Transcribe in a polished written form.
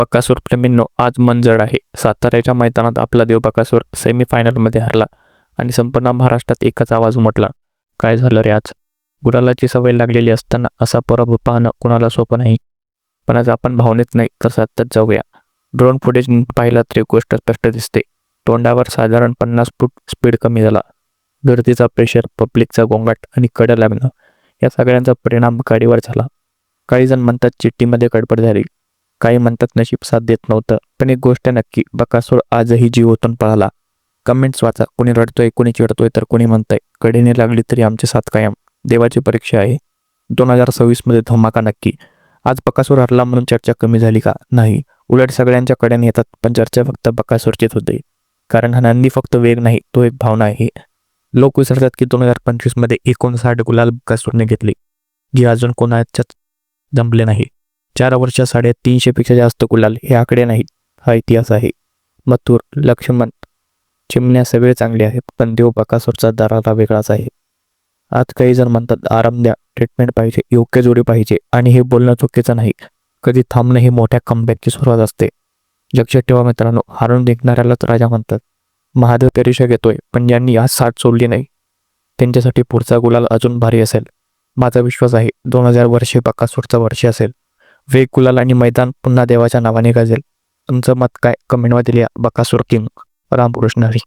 बकासूर प्रेमींनो, आज मन जड आहे. साताऱ्याच्या मैदानात आपला देव बकासूर सेमीफायनलमध्ये हरला आणि संपूर्ण महाराष्ट्रात एकच आवाज उमटला, काय झालं रे आज? गुलालाची सवय लागलेली असताना असा पराभव पाहणं कुणाला सोपं नाही. पण आज आपण भावनेत नाही तर सत्यात जाऊया. ड्रोन फुटेज पाहिला तरी गोष्ट स्पष्ट दिसते. तोंडावर साधारण 50 फूट स्पीड कमी झाला. गर्दीचा प्रेशर, पब्लिकचा गोंगाट आणि कडं लागणं या सगळ्यांचा परिणाम गाडीवर झाला. काही जण म्हणतात चिठ्ठीमध्ये गडबड झाली, काही म्हणतात नशीब साथ देत नव्हतं. पण एक गोष्ट नक्की, बकासूर आजही जीव ओतून पळाला. कमेंट्स वाचा, कोणी रडतोय, कोणी चिडतोय, तर कोणी म्हणतंय कडेने लागली तरी आमची साथ कायम. देवाची परीक्षा आहे. 2026 मध्ये धमाका नक्की. आज बकासूर हरला म्हणून चर्चा कमी झाली का? नाही, उलट सगळ्यांच्या कडेने येतात. पण चर्चा फक्त बकासूरचीच होते, कारण हा नंदी फक्त वेग नाही, तो एक भावना आहे. लोक विसरतात की 2025 मध्ये 59 गुलाल बकासूरने घेतले, जे अजून कोणाच्याच जमले नाही. 4 वर्षात 350 पेक्षा जास्त गुलाल हे आकडे नाहीत, हा इतिहास आहे. मथुर, लक्ष्मण, चिमण्या सगळे चांगले आहेत, पण देव बकासूरचा दरारा वेगळाच आहे. आज काही जण म्हणतात आराम द्या, ट्रीटमेंट पाहिजे, योग्य जोडी पाहिजे, आणि हे बोलणं चुकीचं नाही. कधी थांबणं ही मोठ्या कमबॅकची सुरुवात असते. लक्षात ठेवा मित्रांनो, हारून निघणाऱ्यालाच राजा म्हणतात. महादेव परीक्षा घेतोय, पण ज्यांनी आज साथ सोडली नाही त्यांच्यासाठी पुढचा गुलाल अजून भारी असेल. माझा विश्वास आहे 2000 वर्षे बकासूरचं वर्ष असेल. वेग, गुलाल आणि मैदान पुन्हा देवाच्या नावाने गाजेल. तुमचं मत काय? कमेंटमध्ये लिहा. बकासूर किंग. रामकृष्ण हरी.